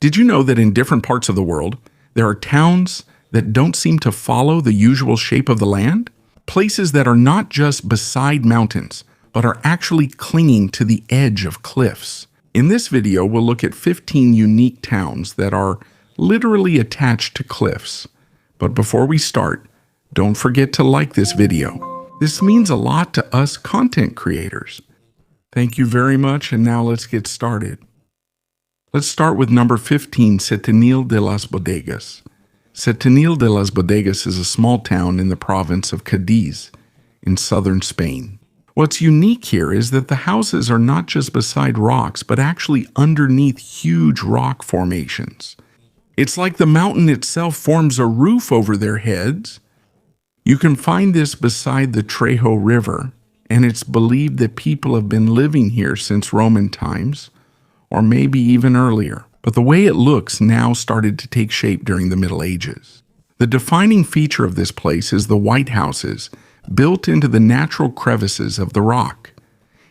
Did you know that in different parts of the world, there are towns that don't seem to follow the usual shape of the land? Places that are not just beside mountains, but are actually clinging to the edge of cliffs. In this video, we'll look at 15 unique towns that are literally attached to cliffs. But before we start, don't forget to like this video. This means a lot to us content creators. Thank you very much, and now let's get started. Let's start with number 15, Setenil de las Bodegas. Setenil de las Bodegas is a small town in the province of Cadiz, in southern Spain. What's unique here is that the houses are not just beside rocks, but actually underneath huge rock formations. It's like the mountain itself forms a roof over their heads. You can find this beside the Trejo River, and it's believed that people have been living here since Roman times, or maybe even earlier. But the way it looks now started to take shape during the Middle Ages. The defining feature of this place is the white houses, built into the natural crevices of the rock.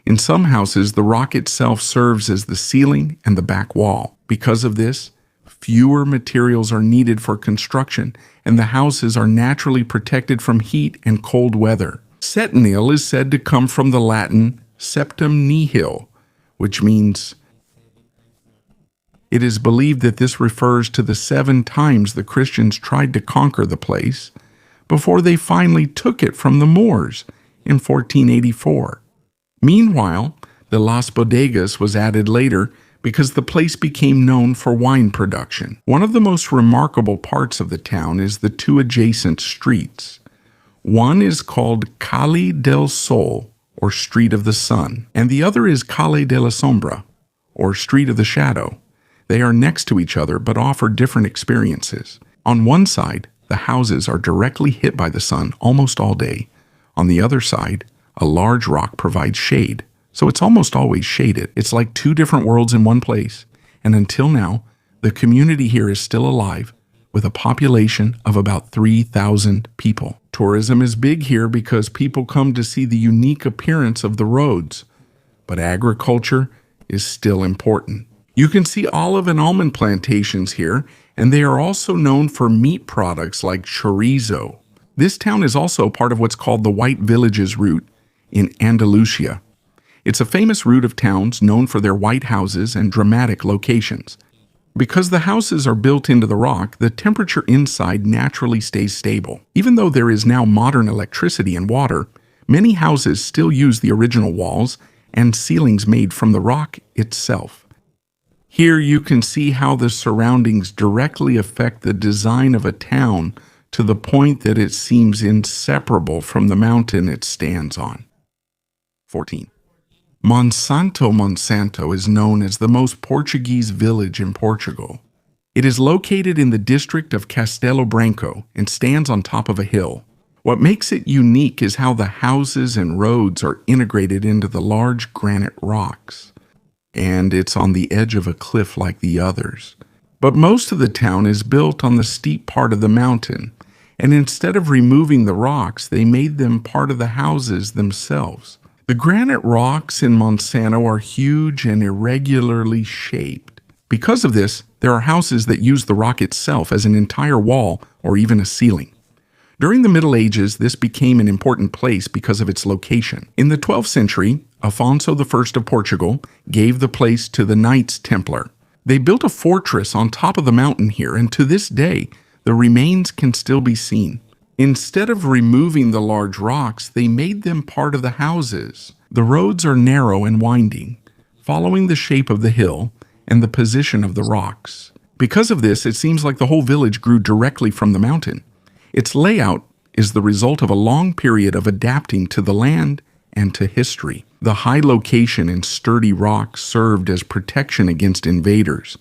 In some houses, the rock itself serves as the ceiling and the back wall. Because of this, fewer materials are needed for construction, and the houses are naturally protected from heat and cold weather. Setenil is said to come from the Latin septem nihil, which means it is believed that this refers to the 7 times the Christians tried to conquer the place before they finally took it from the Moors in 1484. Meanwhile, the Las Bodegas was added later because the place became known for wine production. One of the most remarkable parts of the town is the 2 adjacent streets. One is called Calle del Sol, or Street of the Sun, and the other is Calle de la Sombra, or Street of the Shadow. They are next to each other but offer different experiences. On one side, the houses are directly hit by the sun almost all day. On the other side, a large rock provides shade, so it's almost always shaded. It's like 2 different worlds in one place. And until now, the community here is still alive, with a population of about 3,000 people. Tourism is big here because people come to see the unique appearance of the roads, but agriculture is still important. You can see olive and almond plantations here, and they are also known for meat products like chorizo. This town is also part of what's called the White Villages route in Andalusia. It's a famous route of towns known for their white houses and dramatic locations. Because the houses are built into the rock, the temperature inside naturally stays stable. Even though there is now modern electricity and water, many houses still use the original walls and ceilings made from the rock itself. Here you can see how the surroundings directly affect the design of a town to the point that it seems inseparable from the mountain it stands on. 14. Monsanto is known as the most Portuguese village in Portugal. It is located in the district of Castelo Branco and stands on top of a hill. What makes it unique is how the houses and roads are integrated into the large granite rocks. And it's on the edge of a cliff like the others. But most of the town is built on the steep part of the mountain, and instead of removing the rocks, they made them part of the houses themselves. The granite rocks in Monsanto are huge and irregularly shaped. Because of this, there are houses that use the rock itself as an entire wall or even a ceiling. During the Middle Ages, this became an important place because of its location. In the 12th century, Afonso I of Portugal gave the place to the Knights Templar. They built a fortress on top of the mountain here, and to this day, the remains can still be seen. Instead of removing the large rocks, they made them part of the houses. The roads are narrow and winding, following the shape of the hill and the position of the rocks. Because of this, it seems like the whole village grew directly from the mountain. Its layout is the result of a long period of adapting to the land and to history. The high location and sturdy rocks served as protection against invaders,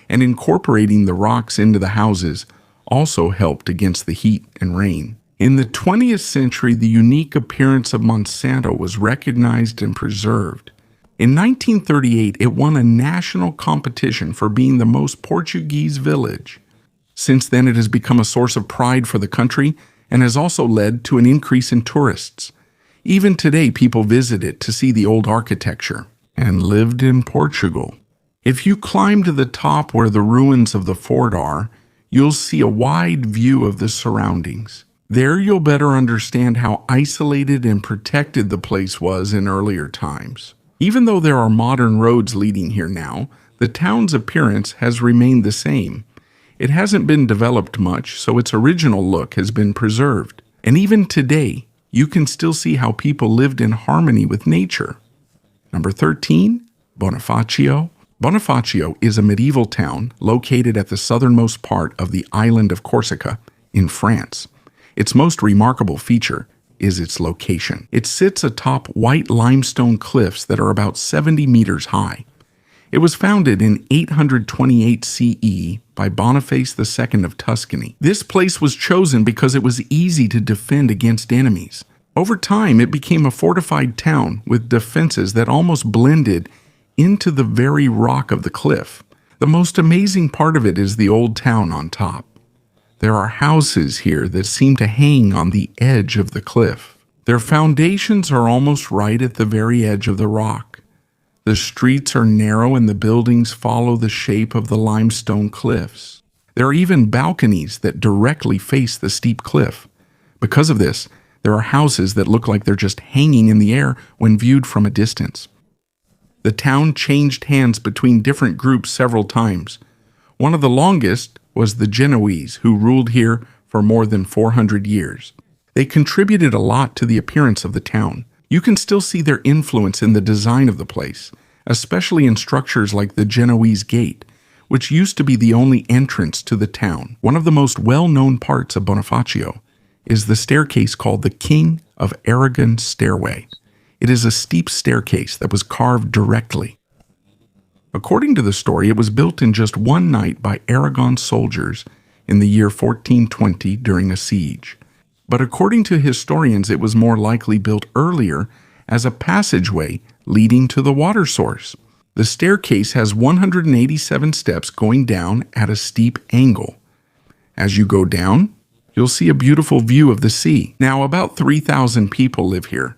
and incorporating the rocks into the houses also helped against the heat and rain. In the 20th century, the unique appearance of Monsanto was recognized and preserved. In 1938, it won a national competition for being the most Portuguese village. Since then, it has become a source of pride for the country and has also led to an increase in tourists. Even today, people visit it to see the old architecture. And lived in Portugal. If you climb to the top where the ruins of the fort are, you'll see a wide view of the surroundings. There you'll better understand how isolated and protected the place was in earlier times. Even though there are modern roads leading here now, the town's appearance has remained the same. It hasn't been developed much, so its original look has been preserved. And even today, you can still see how people lived in harmony with nature. Number 13, Bonifacio. Bonifacio is a medieval town located at the southernmost part of the island of Corsica in France. Its most remarkable feature is its location. It sits atop white limestone cliffs that are about 70 meters high. It was founded in 828 CE by Boniface II of Tuscany. This place was chosen because it was easy to defend against enemies. Over time, it became a fortified town with defenses that almost blended into the very rock of the cliff. The most amazing part of it is the old town on top. There are houses here that seem to hang on the edge of the cliff. Their foundations are almost right at the very edge of the rock. The streets are narrow and the buildings follow the shape of the limestone cliffs. There are even balconies that directly face the steep cliff. Because of this, there are houses that look like they're just hanging in the air when viewed from a distance. The town changed hands between different groups several times. One of the longest was the Genoese, who ruled here for more than 400 years. They contributed a lot to the appearance of the town. You can still see their influence in the design of the place, especially in structures like the Genoese Gate, which used to be the only entrance to the town. One of the most well-known parts of Bonifacio is the staircase called the King of Aragon Stairway. It is a steep staircase that was carved directly. According to the story, it was built in just one night by Aragon soldiers in the year 1420 during a siege. But according to historians, it was more likely built earlier as a passageway leading to the water source. The staircase has 187 steps going down at a steep angle. As you go down, you'll see a beautiful view of the sea. Now, about 3,000 people live here.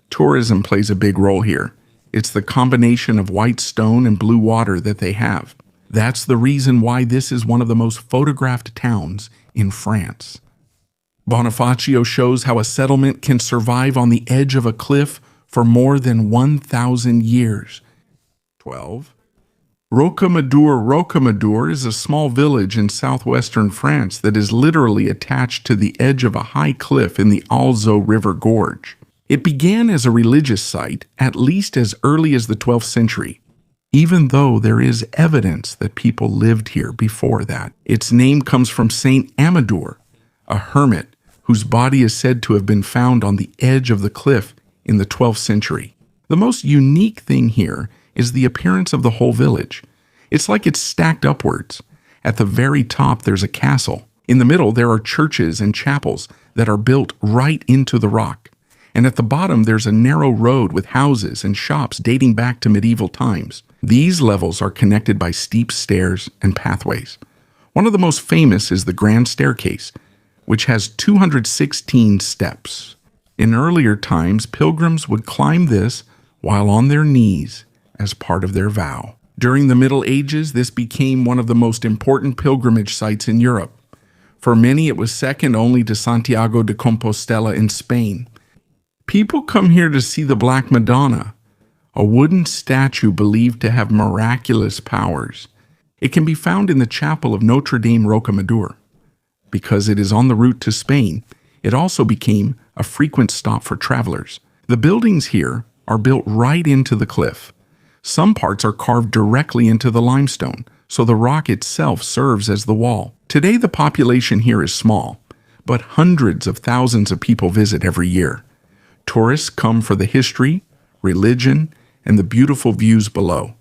Tourism plays a big role here. It's the combination of white stone and blue water that they have. That's the reason why this is one of the most photographed towns in France. Bonifacio shows how a settlement can survive on the edge of a cliff for more than 1,000 years. 12. Rocamadour is a small village in southwestern France that is literally attached to the edge of a high cliff in the Alzo River Gorge. It began as a religious site at least as early as the 12th century, even though there is evidence that people lived here before that. Its name comes from Saint Amador, a hermit whose body is said to have been found on the edge of the cliff in the 12th century. The most unique thing here is the appearance of the whole village. It's like it's stacked upwards. At the very top, there's a castle. In the middle, there are churches and chapels that are built right into the rock. And at the bottom, there's a narrow road with houses and shops dating back to medieval times. These levels are connected by steep stairs and pathways. One of the most famous is the Grand Staircase, which has 216 steps. In earlier times, pilgrims would climb this while on their knees as part of their vow. During the Middle Ages, this became one of the most important pilgrimage sites in Europe. For many, it was second only to Santiago de Compostela in Spain. People come here to see the Black Madonna, a wooden statue believed to have miraculous powers. It can be found in the chapel of Notre Dame Rocamadour. Because it is on the route to Spain, it also became a frequent stop for travelers. The buildings here are built right into the cliff. Some parts are carved directly into the limestone, so the rock itself serves as the wall. Today, the population here is small, but hundreds of thousands of people visit every year. Tourists come for the history, religion, and the beautiful views below.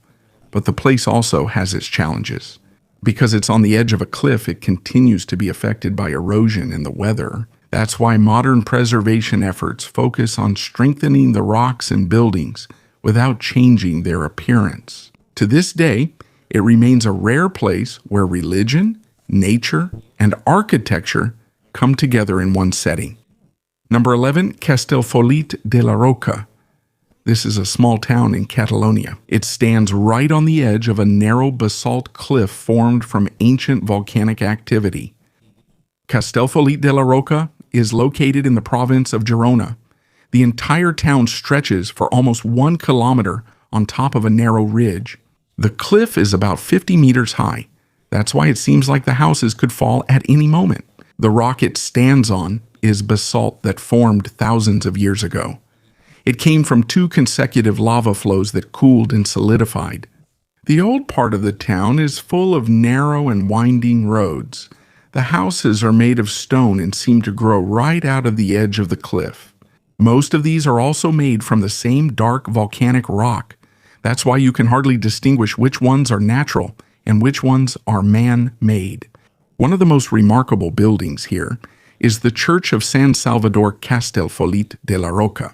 But the place also has its challenges. Because it's on the edge of a cliff, it continues to be affected by erosion and the weather. That's why modern preservation efforts focus on strengthening the rocks and buildings without changing their appearance. To this day, it remains a rare place where religion, nature, and architecture come together in one setting. Number 11, Castellfollit de la Roca. This is a small town in Catalonia. It stands right on the edge of a narrow basalt cliff formed from ancient volcanic activity. Castellfollit de la Roca is located in the province of Girona. The entire town stretches for almost 1 kilometer on top of a narrow ridge. The cliff is about 50 meters high. That's why it seems like the houses could fall at any moment. The rock it stands on is basalt that formed thousands of years ago. It came from 2 consecutive lava flows that cooled and solidified. The old part of the town is full of narrow and winding roads. The houses are made of stone and seem to grow right out of the edge of the cliff. Most of these are also made from the same dark volcanic rock. That's why you can hardly distinguish which ones are natural and which ones are man-made. One of the most remarkable buildings here is the Church of San Salvador Castellfollit de la Roca.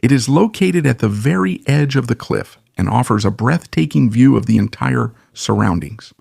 It is located at the very edge of the cliff and offers a breathtaking view of the entire surroundings.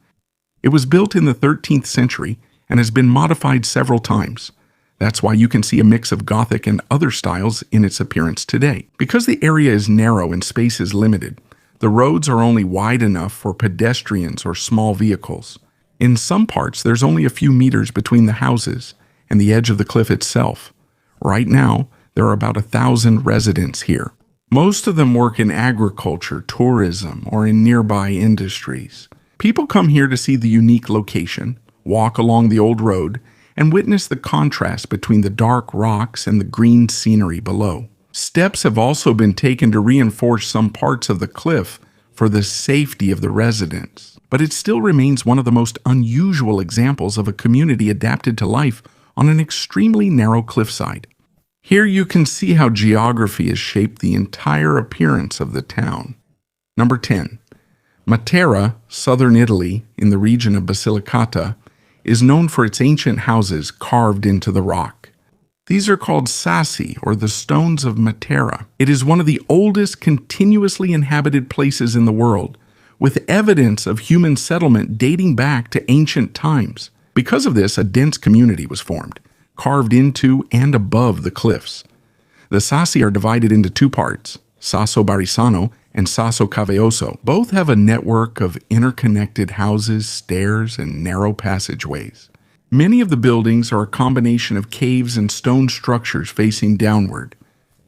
It was built in the 13th century and has been modified several times. That's why you can see a mix of Gothic and other styles in its appearance today. Because the area is narrow and space is limited, the roads are only wide enough for pedestrians or small vehicles. In some parts, there's only a few meters between the houses and the edge of the cliff itself. Right now, there are about 1,000 residents here. Most of them work in agriculture, tourism, or in nearby industries. People come here to see the unique location, walk along the old road, and witness the contrast between the dark rocks and the green scenery below. Steps have also been taken to reinforce some parts of the cliff for the safety of the residents. But it still remains one of the most unusual examples of a community adapted to life on an extremely narrow cliffside. Here you can see how geography has shaped the entire appearance of the town. Number 10. Meteora, southern Italy, in the region of Basilicata, is known for its ancient houses carved into the rock. These are called sassi, or the stones of Meteora. It is one of the oldest continuously inhabited places in the world, with evidence of human settlement dating back to ancient times. Because of this, a dense community was formed, carved into and above the cliffs. The sassi are divided into 2 parts, Sasso Barisano and Sasso Caveoso. Both have a network of interconnected houses, stairs, and narrow passageways. Many of the buildings are a combination of caves and stone structures facing downward.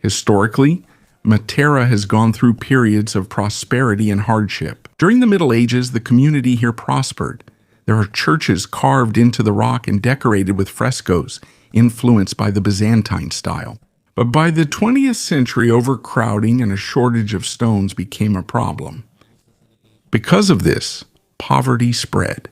Historically, Meteora has gone through periods of prosperity and hardship. During the Middle Ages, the community here prospered. There are churches carved into the rock and decorated with frescoes, influenced by the Byzantine style. But by the 20th century, overcrowding and a shortage of stones became a problem. Because of this, poverty spread.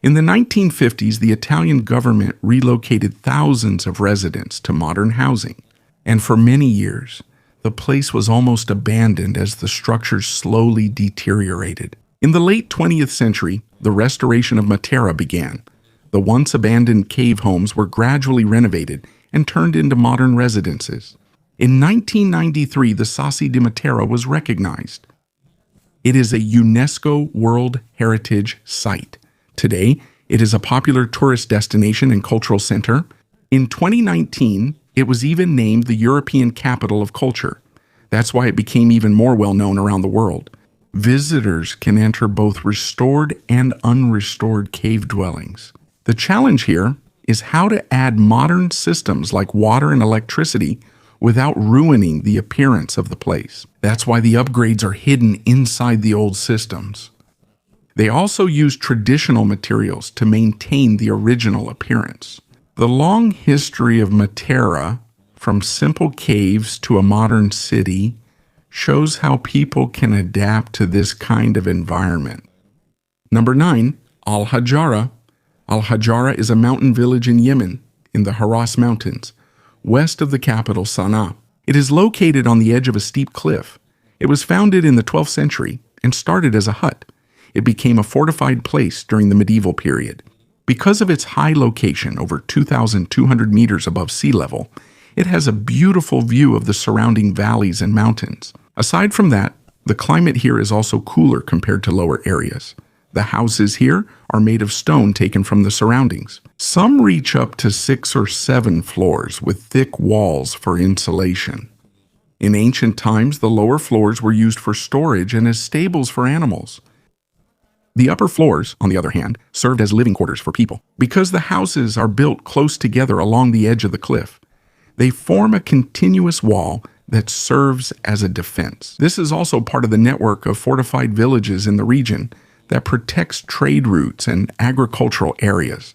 In the 1950s, the Italian government relocated thousands of residents to modern housing. And for many years, the place was almost abandoned as the structures slowly deteriorated. In the late 20th century, the restoration of Meteora began. The once abandoned cave homes were gradually renovated and turned into modern residences. In 1993, the Sassi di Meteora was recognized. It is a UNESCO World Heritage Site. Today, it is a popular tourist destination and cultural center. In 2019, it was even named the European Capital of Culture. That's why it became even more well-known around the world. Visitors can enter both restored and unrestored cave dwellings. The challenge here is how to add modern systems like water and electricity without ruining the appearance of the place. That's why the upgrades are hidden inside the old systems. They also use traditional materials to maintain the original appearance. The long history of Meteora, from simple caves to a modern city, shows how people can adapt to this kind of environment. Number 9, Al-Hajara. Al-Hajara is a mountain village in Yemen, in the Haras Mountains, west of the capital Sana'a. It is located on the edge of a steep cliff. It was founded in the 12th century and started as a hut. It became a fortified place during the medieval period. Because of its high location, over 2,200 meters above sea level, it has a beautiful view of the surrounding valleys and mountains. Aside from that, the climate here is also cooler compared to lower areas. The houses here are made of stone taken from the surroundings. Some reach up to 6 or 7 floors with thick walls for insulation. In ancient times, the lower floors were used for storage and as stables for animals. The upper floors, on the other hand, served as living quarters for people. Because the houses are built close together along the edge of the cliff, they form a continuous wall that serves as a defense. This is also part of the network of fortified villages in the region that protects trade routes and agricultural areas.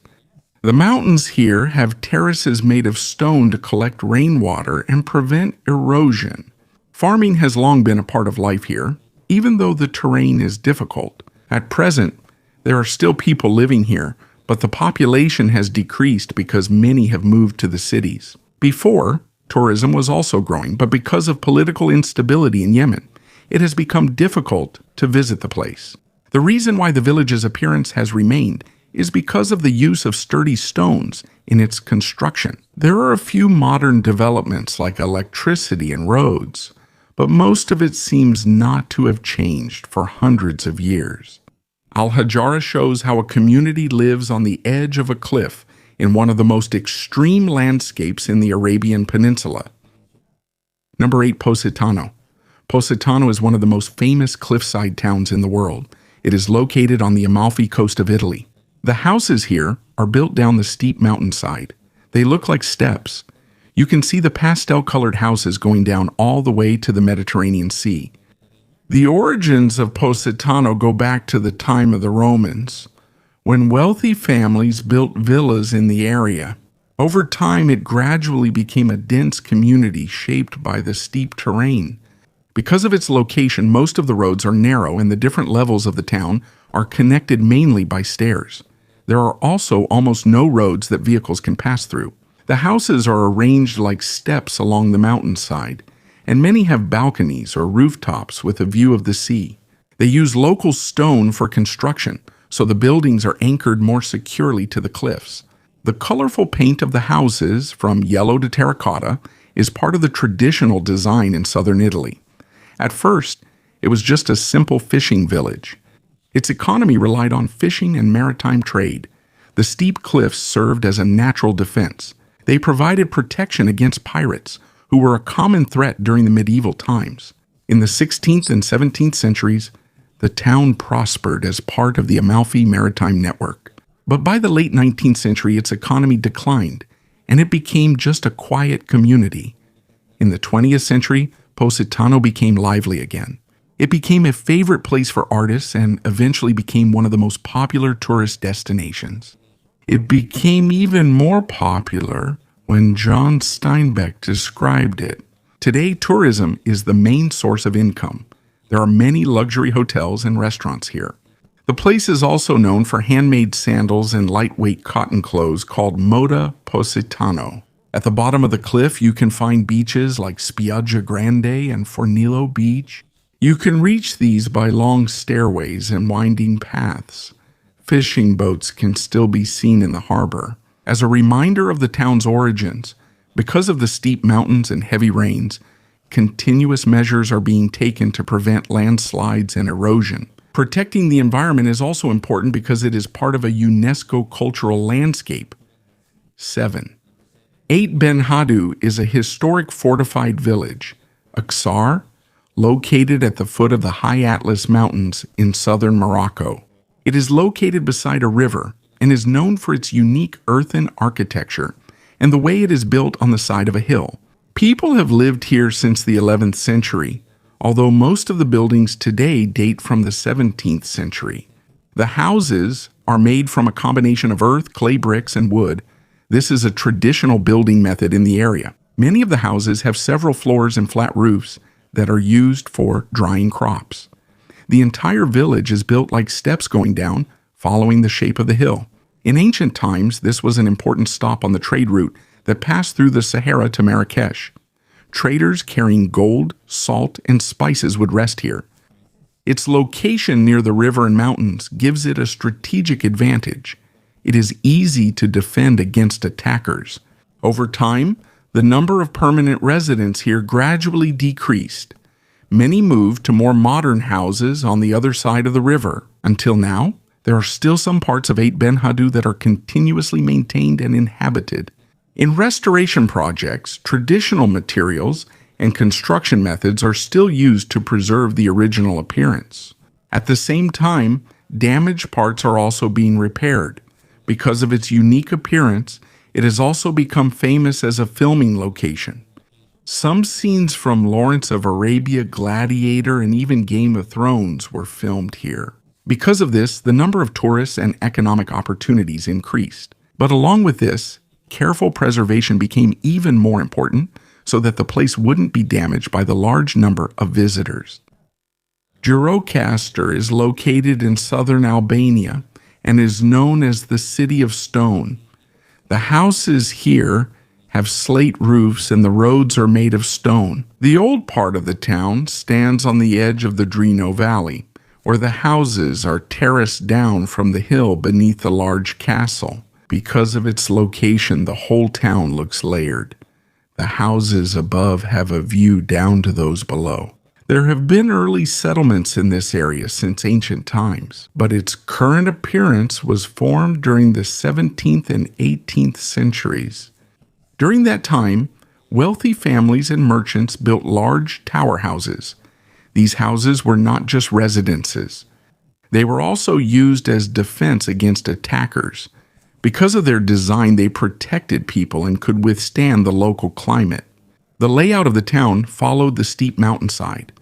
The mountains here have terraces made of stone to collect rainwater and prevent erosion. Farming has long been a part of life here, even though the terrain is difficult. At present, there are still people living here, but the population has decreased because many have moved to the cities. Before, tourism was also growing, but because of political instability in Yemen, it has become difficult to visit the place. The reason why the village's appearance has remained is because of the use of sturdy stones in its construction. There are a few modern developments like electricity and roads, but most of it seems not to have changed for hundreds of years. Al-Hajara shows how a community lives on the edge of a cliff in one of the most extreme landscapes in the Arabian Peninsula. Number 8, Positano. Positano is one of the most famous cliffside towns in the world. It is located on the Amalfi coast of Italy. The houses here are built down the steep mountainside. They look like steps. You can see the pastel-colored houses going down all the way to the Mediterranean Sea. The origins of Positano go back to the time of the Romans, when wealthy families built villas in the area. Over time, it gradually became a dense community shaped by the steep terrain. Because of its location, most of the roads are narrow and the different levels of the town are connected mainly by stairs. There are also almost no roads that vehicles can pass through. The houses are arranged like steps along the mountainside, and many have balconies or rooftops with a view of the sea. They use local stone for construction, so the buildings are anchored more securely to the cliffs. The colorful paint of the houses, from yellow to terracotta, is part of the traditional design in southern Italy. At first, it was just a simple fishing village. Its economy relied on fishing and maritime trade. The steep cliffs served as a natural defense. They provided protection against pirates, who were a common threat during the medieval times. In the 16th and 17th centuries, the town prospered as part of the Amalfi maritime network. But by the late 19th century, its economy declined, and it became just a quiet community. In the 20th century, Positano became lively again. It became a favorite place for artists and eventually became one of the most popular tourist destinations. It became even more popular when John Steinbeck described it. Today, tourism is the main source of income. There are many luxury hotels and restaurants here. The place is also known for handmade sandals and lightweight cotton clothes called Moda Positano. At the bottom of the cliff, you can find beaches like Spiaggia Grande and Fornillo Beach. You can reach these by long stairways and winding paths. Fishing boats can still be seen in the harbor. As a reminder of the town's origins, because of the steep mountains and heavy rains, continuous measures are being taken to prevent landslides and erosion. Protecting the environment is also important because it is part of a UNESCO cultural landscape. 7. 8 Ben Hadou is a historic fortified village, Aksar, located at the foot of the High Atlas Mountains in southern Morocco. It is located beside a river and is known for its unique earthen architecture and the way it is built on the side of a hill. People have lived here since the 11th century, although most of the buildings today date from the 17th century. The houses are made from a combination of earth, clay bricks, and wood. This is a traditional building method in the area. Many of the houses have several floors and flat roofs that are used for drying crops. The entire village is built like steps going down, following the shape of the hill. In ancient times, this was an important stop on the trade route that passed through the Sahara to Marrakesh. Traders carrying gold, salt, and spices would rest here. Its location near the river and mountains gives it a strategic advantage. It is easy to defend against attackers. Over time, the number of permanent residents here gradually decreased. Many moved to more modern houses on the other side of the river. Until now, there are still some parts of 8 Ben Hadou that are continuously maintained and inhabited. In restoration projects, traditional materials and construction methods are still used to preserve the original appearance. At the same time, damaged parts are also being repaired. Because of its unique appearance, it has also become famous as a filming location. Some scenes from Lawrence of Arabia, Gladiator, and even Game of Thrones were filmed here. Because of this, the number of tourists and economic opportunities increased. But along with this, careful preservation became even more important so that the place wouldn't be damaged by the large number of visitors. Gjirokaster is located in southern Albania and is known as the City of Stone. The houses here have slate roofs and the roads are made of stone. The old part of the town stands on the edge of the Drino Valley, where the houses are terraced down from the hill beneath the large castle. Because of its location, the whole town looks layered. The houses above have a view down to those below. There have been early settlements in this area since ancient times, but its current appearance was formed during the 17th and 18th centuries. During that time, wealthy families and merchants built large tower houses. These houses were not just residences. They were also used as defense against attackers. Because of their design, they protected people and could withstand the local climate. The layout of the town followed the steep mountainside.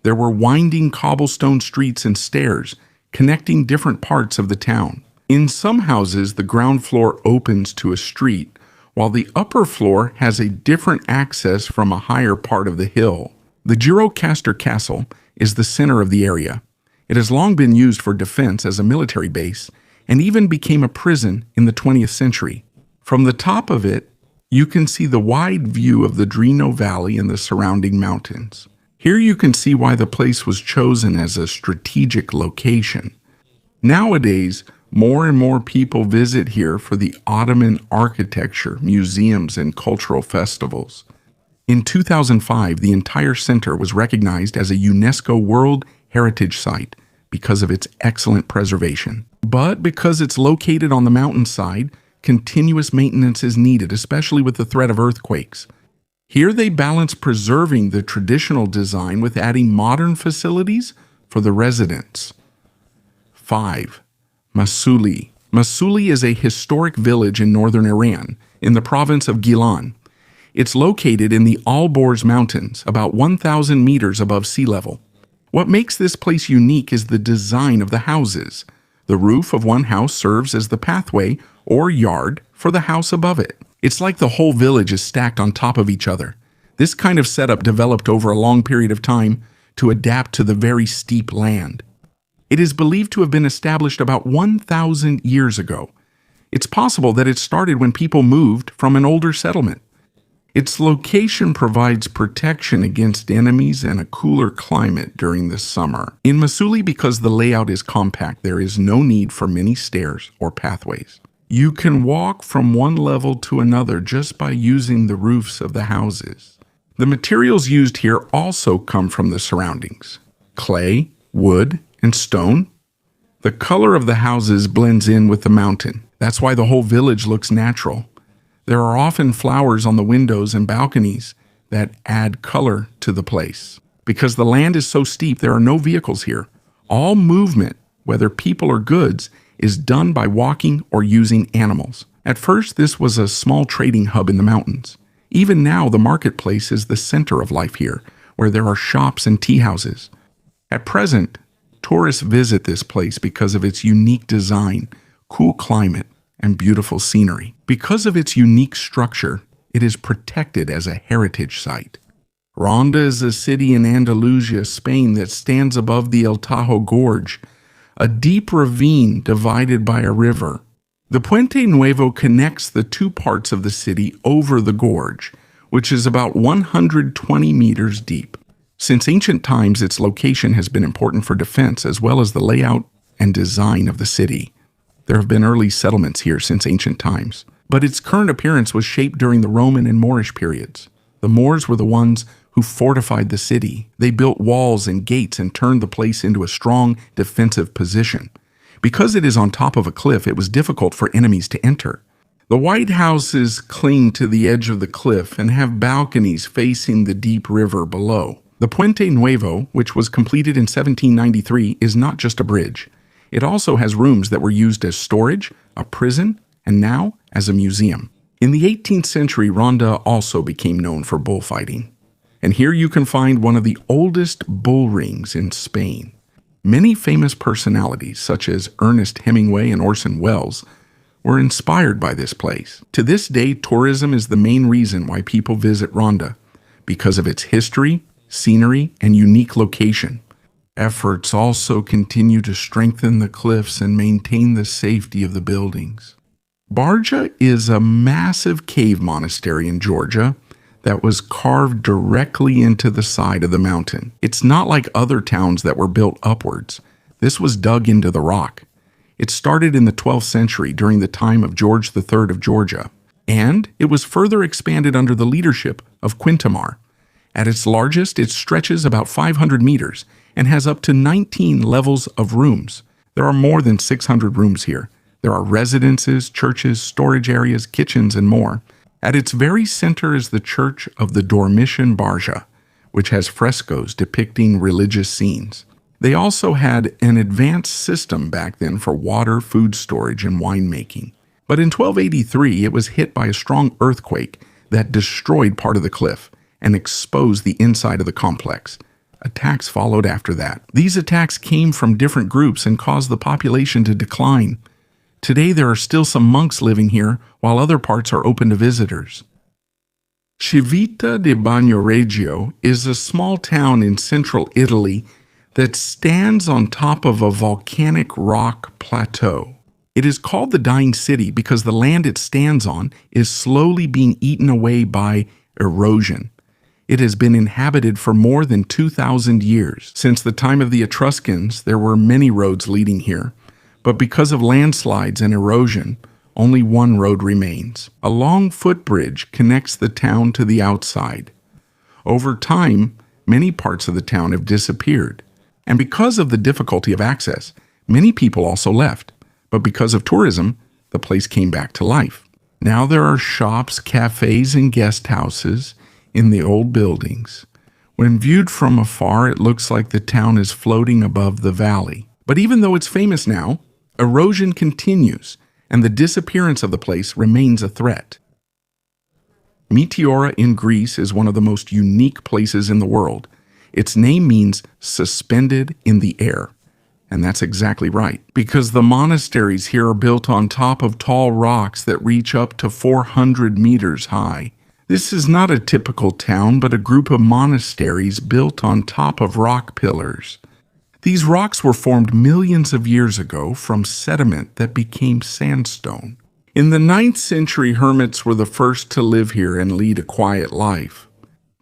There were winding cobblestone streets and stairs connecting different parts of the town. In some houses, the ground floor opens to a street, while the upper floor has a different access from a higher part of the hill. The Gjirokaster Castle is the center of the area. It has long been used for defense as a military base and even became a prison in the 20th century. From the top of it, you can see the wide view of the Drino Valley and the surrounding mountains. Here you can see why the place was chosen as a strategic location. Nowadays, more and more people visit here for the Ottoman architecture, museums, and cultural festivals. In 2005, the entire center was recognized as a UNESCO World Heritage Site because of its excellent preservation. But because it's located on the mountainside, continuous maintenance is needed, especially with the threat of earthquakes. Here they balance preserving the traditional design with adding modern facilities for the residents. 5. Masuli. Masuli is a historic village in northern Iran, in the province of Gilan. It's located in the Alborz Mountains, about 1,000 meters above sea level. What makes this place unique is the design of the houses. The roof of one house serves as the pathway or yard for the house above it. It's like the whole village is stacked on top of each other. This kind of setup developed over a long period of time to adapt to the very steep land. It is believed to have been established about 1,000 years ago. It's possible that it started when people moved from an older settlement. Its location provides protection against enemies and a cooler climate during the summer. In Masuli, because the layout is compact, there is no need for many stairs or pathways. You can walk from one level to another just by using the roofs of the houses. The materials used here also come from the surroundings: clay, wood, and stone. The color of the houses blends in with the mountain. That's why the whole village looks natural. There are often flowers on the windows and balconies that add color to the place. Because the land is so steep, there are no vehicles here. All movement, whether people or goods, is done by walking or using animals. At first, this was a small trading hub in the mountains. Even now, the marketplace is the center of life here, where there are shops and tea houses. At present, tourists visit this place because of its unique design, cool climate, and beautiful scenery. Because of its unique structure, it is protected as a heritage site. Ronda is a city in Andalusia, Spain, that stands above the El Tajo Gorge, a deep ravine divided by a river. The Puente Nuevo connects the two parts of the city over the gorge, which is about 120 meters deep. Since ancient times, its location has been important for defense as well as the layout and design of the city. There have been early settlements here since ancient times, but its current appearance was shaped during the Roman and Moorish periods. The Moors were the ones who fortified the city. They built walls and gates and turned the place into a strong defensive position. Because it is on top of a cliff, it was difficult for enemies to enter. The white houses cling to the edge of the cliff and have balconies facing the deep river below. The Puente Nuevo, which was completed in 1793, is not just a bridge. It also has rooms that were used as storage, a prison, and now as a museum. In the 18th century, Ronda also became known for bullfighting. And here you can find one of the oldest bull rings in Spain. Many famous personalities, such as Ernest Hemingway and Orson Welles, were inspired by this place. To this day, tourism is the main reason why people visit Ronda, because of its history, scenery, and unique location. Efforts also continue to strengthen the cliffs and maintain the safety of the buildings. Barja is a massive cave monastery in Georgia that was carved directly into the side of the mountain. It's not like other towns that were built upwards. This was dug into the rock. It started in the 12th century during the time of George III of Georgia, and it was further expanded under the leadership of Quintamar. At its largest, it stretches about 500 meters and has up to 19 levels of rooms. There are more than 600 rooms here. There are residences, churches, storage areas, kitchens, and more. At its very center is the Church of the Dormition Barja, which has frescoes depicting religious scenes. They also had an advanced system back then for water, food storage, and winemaking. But in 1283, it was hit by a strong earthquake that destroyed part of the cliff and exposed the inside of the complex. Attacks followed after that. These attacks came from different groups and caused the population to decline. Today, there are still some monks living here, while other parts are open to visitors. Civita de Bagnoregio is a small town in central Italy that stands on top of a volcanic rock plateau. It is called the Dying City because the land it stands on is slowly being eaten away by erosion. It has been inhabited for more than 2,000 years. Since the time of the Etruscans, there were many roads leading here, but because of landslides and erosion, only one road remains. A long footbridge connects the town to the outside. Over time, many parts of the town have disappeared. And because of the difficulty of access, many people also left. But because of tourism, the place came back to life. Now there are shops, cafes, and guest houses in the old buildings. When viewed from afar, it looks like the town is floating above the valley. But even though it's famous now, erosion continues, and the disappearance of the place remains a threat. Meteora in Greece is one of the most unique places in the world. Its name means suspended in the air. And that's exactly right, because the monasteries here are built on top of tall rocks that reach up to 400 meters high. This is not a typical town, but a group of monasteries built on top of rock pillars. These rocks were formed millions of years ago from sediment that became sandstone. In the 9th century, hermits were the first to live here and lead a quiet life.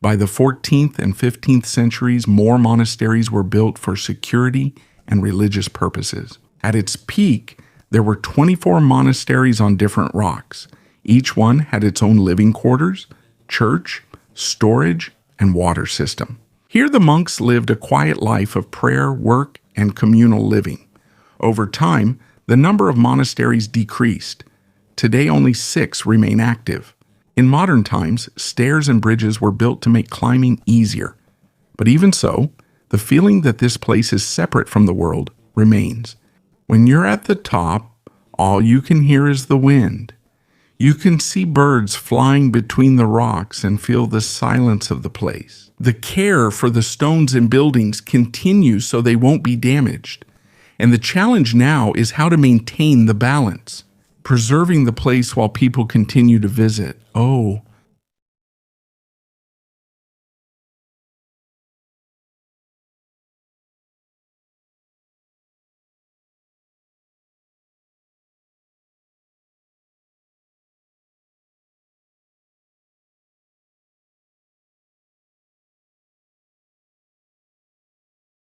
By the 14th and 15th centuries, more monasteries were built for security and religious purposes. At its peak, there were 24 monasteries on different rocks. Each one had its own living quarters, church, storage, and water system. Here the monks lived a quiet life of prayer, work, and communal living. Over time, the number of monasteries decreased. Today only 6 remain active. In modern times, stairs and bridges were built to make climbing easier. But even so, the feeling that this place is separate from the world remains. When you're at the top, all you can hear is the wind. You can see birds flying between the rocks and feel the silence of the place. The care for the stones and buildings continues so they won't be damaged. And the challenge now is how to maintain the balance, preserving the place while people continue to visit. Oh,